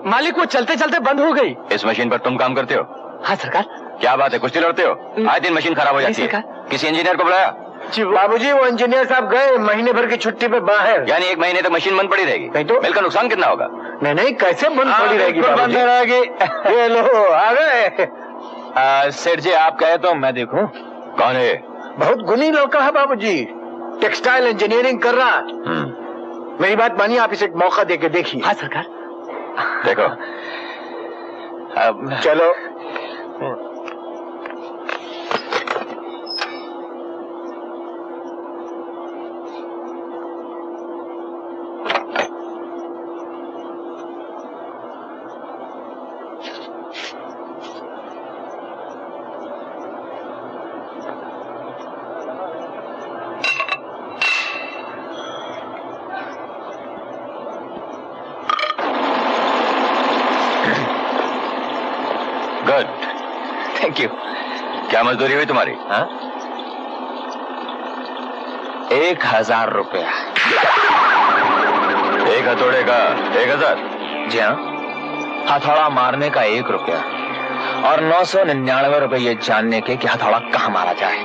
मालिक वो चलते चलते बंद हो गई। इस मशीन पर तुम काम करते हो? हाँ सरकार। क्या बात है, कुश्ती लड़ते हो? आए दिन मशीन खराब हो जाती है। किसी इंजीनियर को बुलाया? बाबूजी वो इंजीनियर साहब गए महीने भर की छुट्टी पे बाहर। यानी 1 महीने तक मशीन बंद पड़ी रहेगी? नहीं तो मिलकर नुकसान कितना होगा? नहीं कैसे बंद पड़ी रहेगी? बंद रहेगी। ये लो आ गए। सेठ जी आप कहे तो मैं देखूं। कौन है? बहुत गुनी लड़का है बाबूजी, टेक्सटाइल इंजीनियरिंग कर रहा। मेरी बात मानिए, आप इसे एक मौका देके देखिए। हाँ सरकार। देखो चलो। Good, thank you. क्या मजदूरी हुई तुम्हारी? हाँ? 1000 रुपया। 1 हथौड़े का 1000? जी हाँ, हथौड़ा मारने का 1 रुपया और 999 रुपये ये जानने के कि हथौड़ा कहाँ मारा जाए।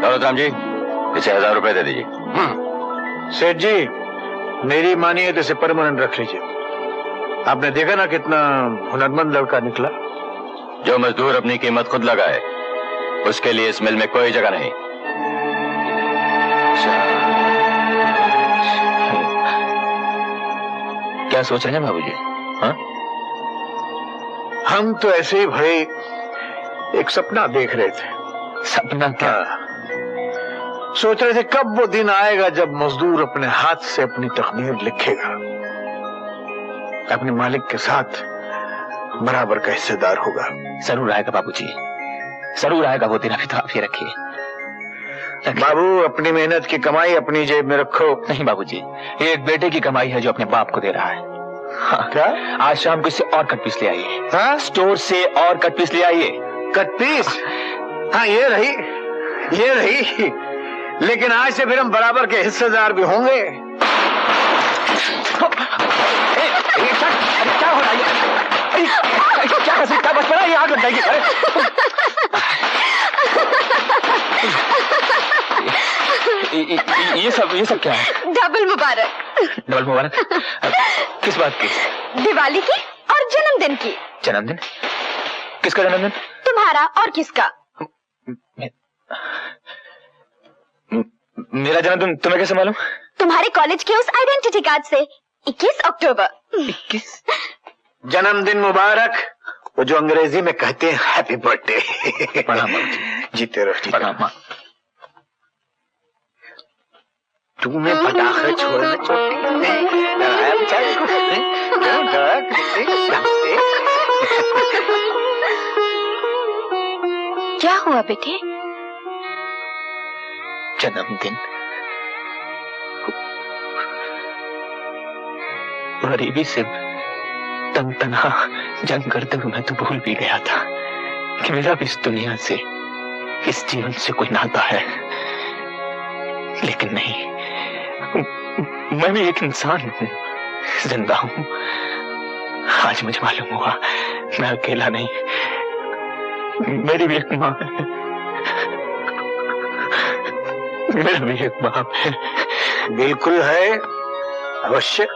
दौलतराम जी इसे 1000 रुपए दे दीजिए। सेठ जी मेरी मानिए तो इसे परमानेंट रख लीजिए। आपने देखा ना कितना हुनरमंद लड़का निकला। जो मजदूर अपनी कीमत खुद लगाए उसके लिए इस मिल में कोई जगह नहीं। क्या सोच रहे हैं बाबूजी? हाँ? हम तो ऐसे ही भाई एक सपना देख रहे थे। सपना क्या? सोच रहे थे कब वो दिन आएगा जब मजदूर अपने हाथ से अपनी तकदीर लिखेगा, अपने मालिक के साथ बराबर का हिस्सेदार होगा। जरूर आएगा बाबूजी, जरूर आएगा वो दिन। अभी तो आप ये रखिए। बाबू अपनी मेहनत की कमाई अपनी जेब में रखो। नहीं बाबूजी, ये एक बेटे की कमाई है जो अपने बाप को दे रहा है। हाँ, क्या? आज शाम को इससे और कट पीस ले आइए। हाँ? स्टोर से और कट पीस ले आइए। Cut piece? हाँ ये रही। लेकिन आज से फिर हम बराबर के हिस्सेदार भी होंगे। क्या हो रहा है? क्या बच पड़ा? ये आग लग जाएगी। ये सब क्या है? डबल मुबारक। डबल मुबारक? किस बात की? दिवाली की और जन्मदिन की। जन्मदिन? किसका जन्मदिन? तुम्हारा और किसका? मेरा जन्मदिन तुम्हें कैसे मालूम? तुम्हारे कॉलेज के उस आइडेंटिटी कार्ड से। 21 अक्टूबर। 21? जन्मदिन मुबारक, वो जो अंग्रेजी में कहते हैं हैप्पी बर्थडे। प्रणाम। जीते रहो। प्रणाम। तुम्हें पटाखे छोड़ना क्या हुआ बेटे? जन्मदिन, गरीबी से तंग तनहा जंग करते हुए मैं तो भूल भी गया था कि मेरा भी इस दुनिया से, इस जीवन से कोई नाता है। लेकिन नहीं, मैं भी एक इंसान हूँ, जिंदा हूँ। आज मुझे मालूम हुआ मैं अकेला नहीं, मेरी भी एक माँ है, मेरा भी एक बाप है। बिल्कुल है, अवश्य।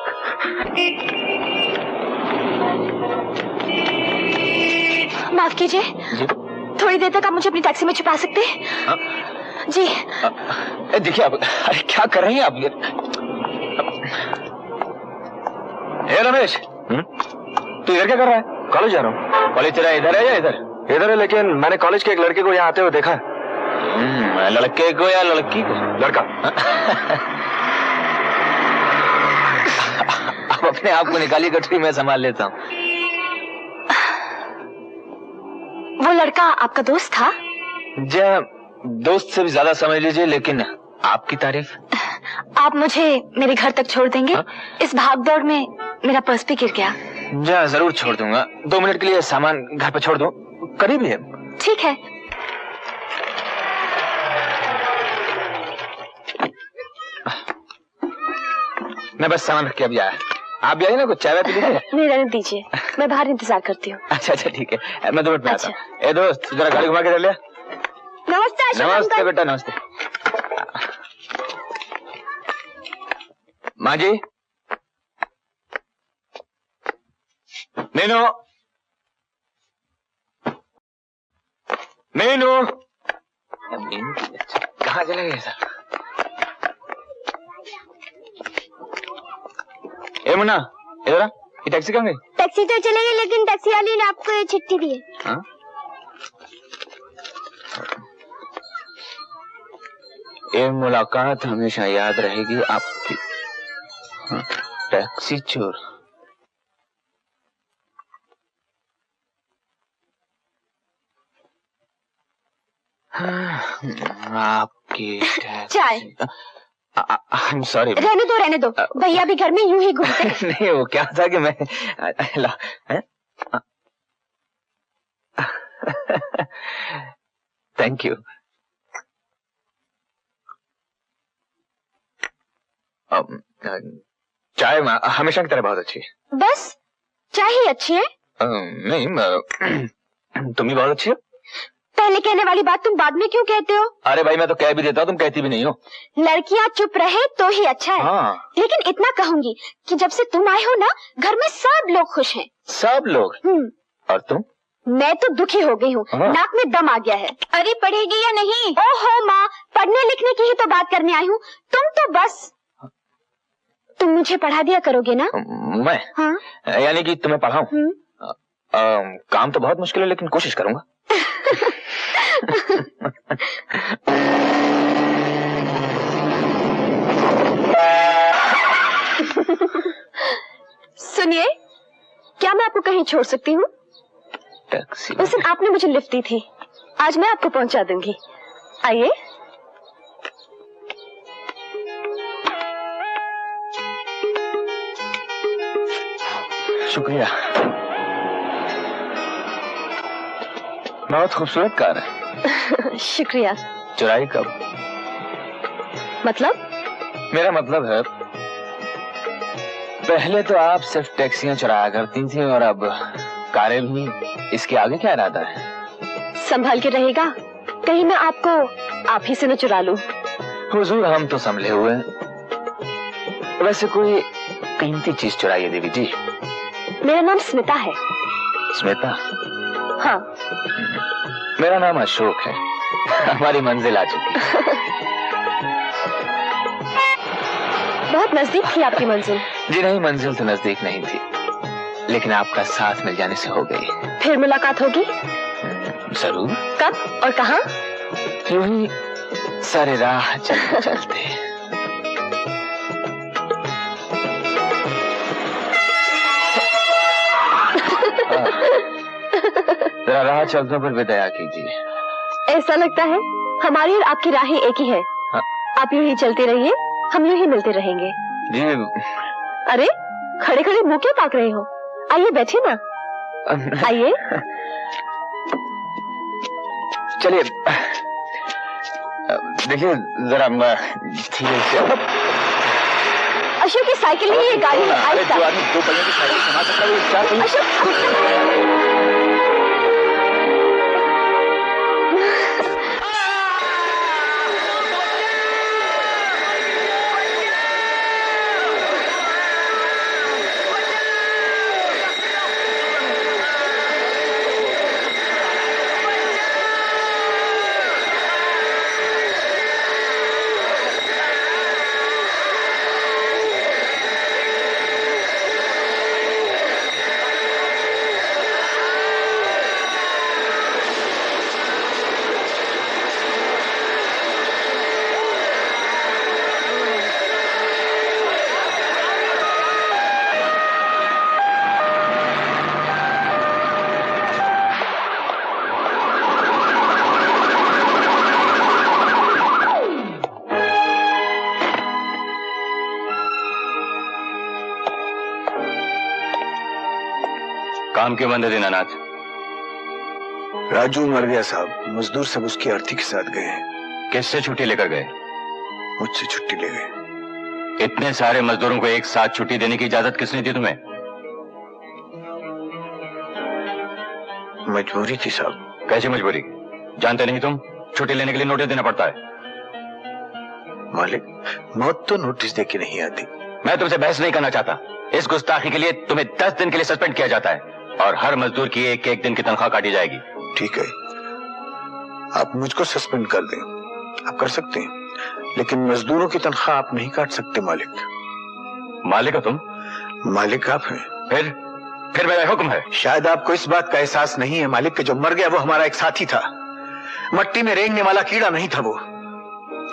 माफ कीजिए, थोड़ी देर तक आप मुझे अपनी टैक्सी में छुपा सकते हैं? हाँ? जी। देखिए आप, अरे क्या कर रही हैं आप? ये रमेश, तू इधर क्या कर रहा है? कॉलेज जा रहा हूँ। कॉलेज तेरा इधर है या इधर? इधर है, लेकिन मैंने कॉलेज के एक लड़के को यहाँ आते हुए देखा है। लड़के को या लड़की को? लड़का। आप अपने आप को निकाली गठरी, मैं संभाल लेता हूँ। वो लड़का आपका दोस्त था? जी दोस्त से भी ज्यादा समझ लीजिए, लेकिन आपकी तारीफ। आप मुझे मेरे घर तक छोड़ देंगे? हा? इस भागदौड़ में मेरा पर्स भी गिर गया। जी जरूर छोड़ दूंगा। 2 मिनट के लिए सामान घर पे छोड़ दूं, करीब ही है। ठीक है। मैं बस सामान रख के अभी आया। आप भी आइए ना, कुछ चाय पी लीजिए। नहीं रहने दीजिए, मैं बाहर इंतजार करती हूँ। अच्छा ठीक है, मैं 2 मिनट में आता हूँ। ए दोस्त, जरा गाड़ी घुमा के चल ले। नमस्ते अशोक नमस्ते अंकल। बेटा, नमस्ते। माँ जी, मीनू, मीनू, कहाँ चले गए सर? ए मुन्ना, इधर आ, ये टैक्सी कहाँ गई? टैक्सी तो चलेगी, लेकिन टैक्सी वाली ने आपको ये चिट्ठी दी है। हाँ? ये मुलाकात हमेशा याद रहेगी आपकी। हाँ, टैक्सी चोर। आपकी चाय। I'm sorry। रहने दो, भैया भी घर में यूं ही घूमते हैं। नहीं, वो क्या था कि मैं थैंक यू। चाय हमेशा की तरह बहुत अच्छी है। बस चाय ही अच्छी है? नहीं, तुम ही बहुत अच्छी हो। पहले कहने वाली बात तुम बाद में क्यों कहते हो? अरे भाई, मैं तो कह भी देता हूँ, तुम कहती भी नहीं हो। लड़कियाँ चुप रहे तो ही अच्छा है। हाँ। लेकिन इतना कहूंगी कि जब से तुम आए हो ना, घर में सब लोग खुश हैं। सब लोग? और तुम? मैं तो दुखी हो गई हूँ, हाँ। नाक में दम आ गया है। अरे पढ़ेगी या नहीं? ओहो माँ, पढ़ने लिखने की ही तो बात करने आई हूँ। तुम तो बस, तुम मुझे पढ़ा दिया करोगे ना? मैं? हाँ। यानी कि तुम्हें पढ़ाऊं? काम तो बहुत मुश्किल है, लेकिन कोशिश करूंगा। सुनिए, क्या मैं आपको कहीं छोड़ सकती हूँ? टैक्सी। उस दिन आपने मुझे लिफ्ट दी थी, आज मैं आपको पहुंचा दूंगी। आइए। शुक्रिया। बहुत खूबसूरत कार है। शुक्रिया। चुराई कब? मतलब? मेरा मतलब है, पहले तो आप सिर्फ टैक्सियां चुराया करती थी, और अब कारें भी। इसके आगे क्या इरादा है? संभाल के रहेगा, कहीं मैं आपको आप ही से न चुरा लूं। हुजूर, हम तो संभले हुए हैं। वैसे कोई कीमती चीज चुराइए देवी जी। मेरा नाम स्मिता है। स्मिता? हाँ। मेरा नाम अशोक है। हमारी मंजिल आ चुकी है। बहुत नजदीक थी आपकी मंजिल। जी नहीं, मंजिल तो नजदीक नहीं थी, लेकिन आपका साथ मिल जाने से हो गई। फिर मुलाकात होगी? जरूर। कब और कहाँ? यूं ही सारे राह चलते चलते। जरा राह चलते पर भी दया कीजिए। ऐसा लगता है हमारी और आपकी राहें एक ही है। हाँ? आप यूं ही चलते रहिए, हम यूं ही मिलते रहेंगे। जी। अरे खड़े खड़े मुंह क्यों ताक रहे हो? आइए बैठिए ना। आइए। चलिए, देखिए जरा धीरे से। अशोक की साइकिल नहीं, ये गाड़ी है। अरे जो आदमी 2 पहियों की साइकिल संभाल सकता है, वो 4 पहियों। अशोक काम क्यों बंद है दीनानाथ? राजू मर गया साहब। मजदूर सब उसकी अर्थी के साथ गए हैं। किससे छुट्टी लेकर गए? मुझसे छुट्टी ले गए। इतने सारे मजदूरों को एक साथ छुट्टी देने की इजाजत किसने दी तुम्हें? मजबूरी थी साहब। कैसी मजबूरी? जानते नहीं तुम छुट्टी लेने के लिए नोटिस देना पड़ता है। मालिक, मौत तो नोटिस दे के नहीं आती। मैं तुमसे बहस नहीं करना चाहता। इस गुस्ताखी के लिए तुम्हें 10 दिन के लिए सस्पेंड किया जाता है और हर मजदूर की एक एक दिन की तनख्वाह काटी जाएगी। ठीक है, आप मुझको सस्पेंड कर दें, आप कर सकते हैं, लेकिन मजदूरों की तनख्वाह आप नहीं काट सकते मालिक। मालिक हो तुम? मालिक आप हैं। फिर मेरा हुक्म है। शायद आपको इस बात का एहसास नहीं है मालिक, कि जो मर गया वो हमारा एक साथी था। मट्टी में रेंगने वाला कीड़ा नहीं था, वो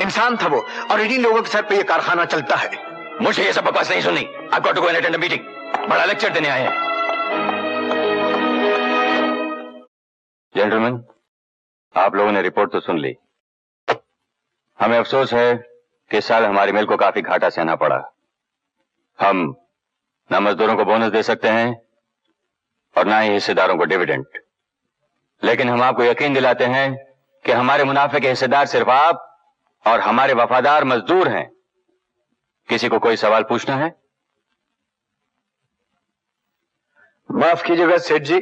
इंसान था वो, और इन्हीं लोगों के सर पे ये कारखाना चलता है। मुझे ये सब बकवास नहीं सुननी। I've got to go and attend a meeting। बड़ा लेक्चर देने आए हैं। जेंटलमैन, आप लोगों ने रिपोर्ट तो सुन ली। हमें अफसोस है कि इस साल हमारी मिल को काफी घाटा सहना पड़ा। हम न मजदूरों को बोनस दे सकते हैं और न ही हिस्सेदारों को डिविडेंड, लेकिन हम आपको यकीन दिलाते हैं कि हमारे मुनाफे के हिस्सेदार सिर्फ आप और हमारे वफादार मजदूर हैं। किसी को कोई सवाल पूछना है? माफ कीजिएगा सेठ जी,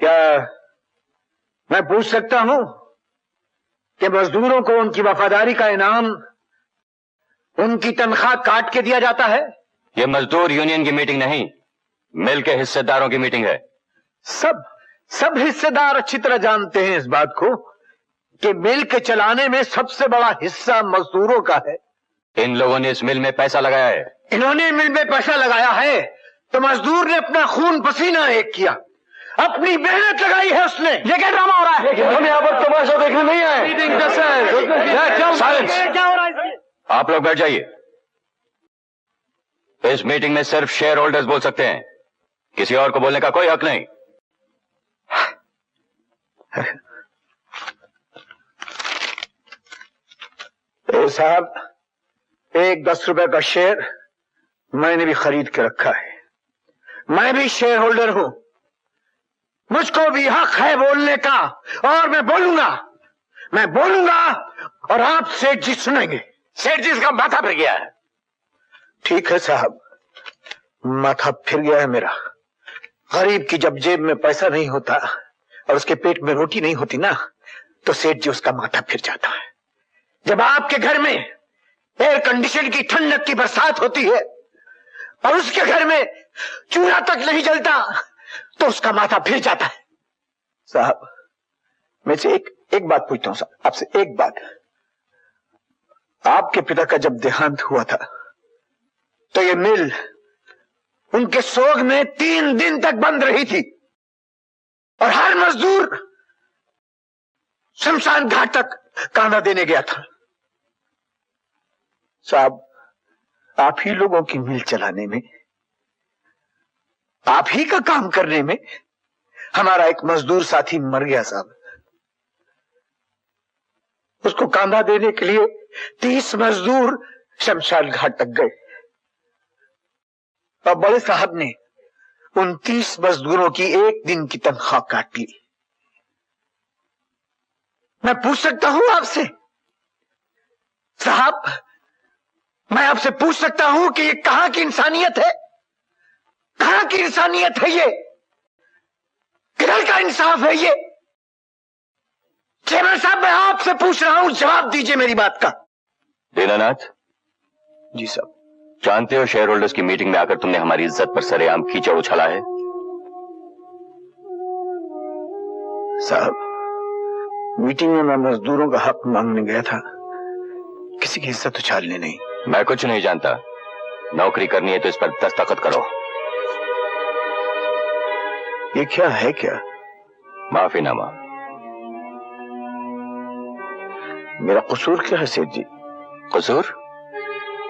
क्या मैं पूछ सकता हूं कि मजदूरों को उनकी वफादारी का इनाम उनकी तनख्वाह काट के दिया जाता है? यह मजदूर यूनियन की मीटिंग नहीं, मिल के हिस्सेदारों की मीटिंग है। सब हिस्सेदार अच्छी तरह जानते हैं इस बात को कि मिल के चलाने में सबसे बड़ा हिस्सा मजदूरों का है। इन लोगों ने इस मिल में पैसा लगाया है। इन्होंने मिल में पैसा लगाया है तो मजदूर ने अपना खून पसीना एक किया, अपनी मेहनत लगाई है उसने। ये क्या ड्रामा हो रहा है? हम यहाँ पर तमाशा देखने नहीं आए। आप लोग बैठ जाइए। इस मीटिंग में सिर्फ शेयर होल्डर्स बोल सकते हैं, किसी और को बोलने का कोई हक नहीं। साहब, एक 10 रुपए का शेयर मैंने भी खरीद के रखा है। मैं भी शेयर होल्डर हूं, मुझको भी हक है बोलने का, और मैं बोलूंगा और आप सेठ जी सुनेंगे। सेठ जी इसका माथा फिर गया है। ठीक है साहब, माथा फिर गया है मेरा। गरीब की जब जेब में पैसा नहीं होता और उसके पेट में रोटी नहीं होती ना, तो सेठ जी उसका माथा फिर जाता है। जब आपके घर में एयर कंडीशन की ठंडक की बरसात होती है और उसके घर में चूल्हा तक नहीं जलता, तो उसका माथा फिर जाता है। साहब, मैं से एक बात पूछता हूं साहब, आपसे एक बात। आपके पिता का जब देहांत हुआ था तो ये मिल उनके सोग में 3 दिन तक बंद रही थी और हर मजदूर शमशान घाट तक कांधा देने गया था। साहब, आप ही लोगों की मिल चलाने में, आप ही का काम करने में हमारा एक मजदूर साथी मर गया साहब। उसको कांधा देने के लिए 30 मजदूर शमशान घाट तक गए और बड़े साहब ने उन 30 मजदूरों की एक दिन की तनख्वाह काट ली। मैं पूछ सकता हूं आपसे साहब, मैं आपसे पूछ सकता हूं कि ये कहां की इंसानियत है? कहां की इंसानियत है ये? किधर का इंसाफ है ये? चेयरमैन साहब, मैं आपसे पूछ रहा हूं, जवाब दीजिए मेरी बात का। दीनानाथ जी साहब। जानते हो शेयर होल्डर्स की मीटिंग में आकर तुमने हमारी इज्जत पर सरेआम कीचड़ उछाला है। साहब, मीटिंग में मैं मजदूरों का हक मांगने गया था, किसी की इज्जत उछालने नहीं। मैं कुछ नहीं जानता, नौकरी करनी है तो इस पर दस्तखत करो। ये क्या है? क्या माफीनामा? मेरा कसूर क्या है सेठ जी? कसूर?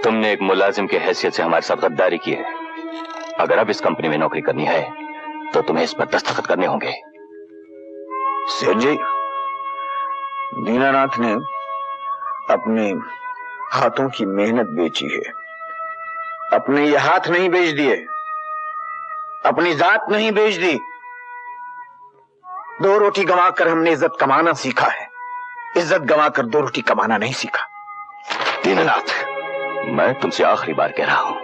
तुमने एक मुलाजिम की हैसियत से हमारे साथ गद्दारी की है। अगर अब इस कंपनी में नौकरी करनी है तो तुम्हें इस पर दस्तखत करने होंगे। सेठ जी, दीनानाथ ने अपने हाथों की मेहनत बेची है। अपने ये हाथ नहीं बेच दिए, अपनी जात नहीं बेच दी। 2 रोटी गंवाकर हमने इज्जत कमाना सीखा है, इज्जत गंवाकर 2 रोटी कमाना नहीं सीखा। दीनानाथ, मैं तुमसे आखिरी बार कह रहा हूं,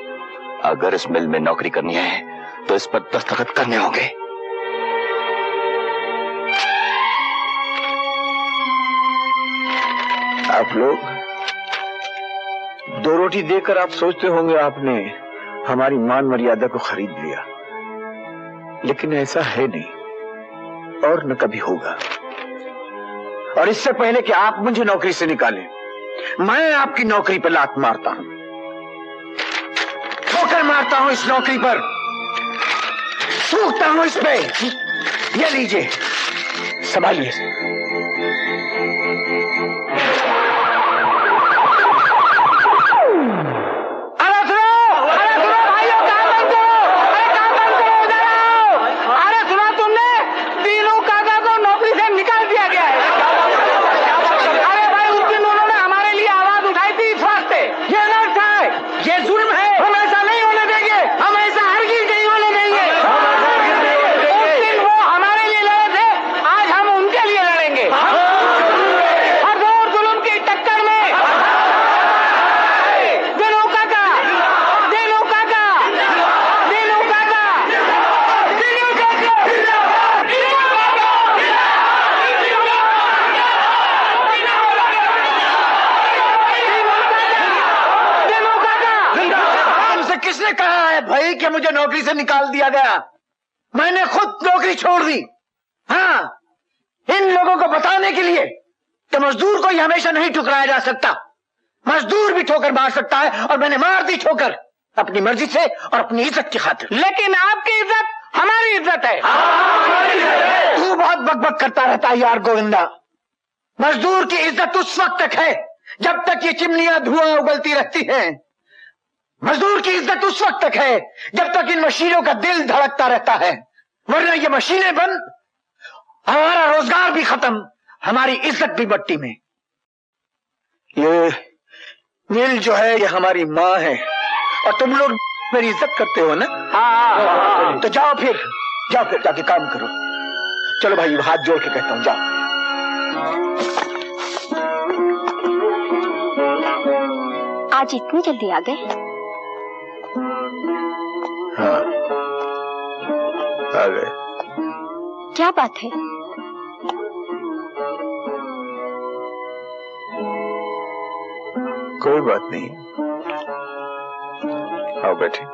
अगर इस मिल में नौकरी करनी है तो इस पर दस्तखत करने होंगे। आप लोग 2 रोटी देकर आप सोचते होंगे आपने हमारी मान मर्यादा को खरीद लिया, लेकिन ऐसा है नहीं और न कभी होगा। और इससे पहले कि आप मुझे नौकरी से निकालें, मैं आपकी नौकरी पर लात मारता हूं, ठोकर मारता हूं इस नौकरी पर, थूकता हूं इस पे। ये लीजिए, संभालिए। किसने कहा है भाई कि मुझे नौकरी से निकाल दिया गया? मैंने खुद नौकरी छोड़ दी। हाँ, इन लोगों को बताने के लिए कि मजदूर को ही हमेशा नहीं ठुकराया जा सकता। मजदूर भी ठोकर मार सकता है, और मैंने मार दी ठोकर अपनी मर्जी से और अपनी इज्जत की खातिर। लेकिन आपकी इज्जत हमारी इज्जत है। तू बहुत बकबक करता रहता है यार गोविंदा। मजदूर की इज्जत उस वक्त तक है जब तक ये चिमनियां धुआं उगलती रहती हैं। मजदूर की इज्जत उस वक्त तक है जब तक इन मशीनों का दिल धड़कता रहता है, वरना ये मशीनें बंद, हमारा रोजगार भी खत्म, हमारी इज्जत भी मट्टी में। ये मिल जो है ये हमारी माँ है, और तुम लोग मेरी इज्जत करते हो ना? हाँ। तो जाओ फिर जाके काम करो। चलो भाई, हाथ जोड़ के कहता हूं, जाओ। आज इतनी जल्दी आ गए? हाँ, आ गए। क्या बात है? कोई बात नहीं, आओ बैठे।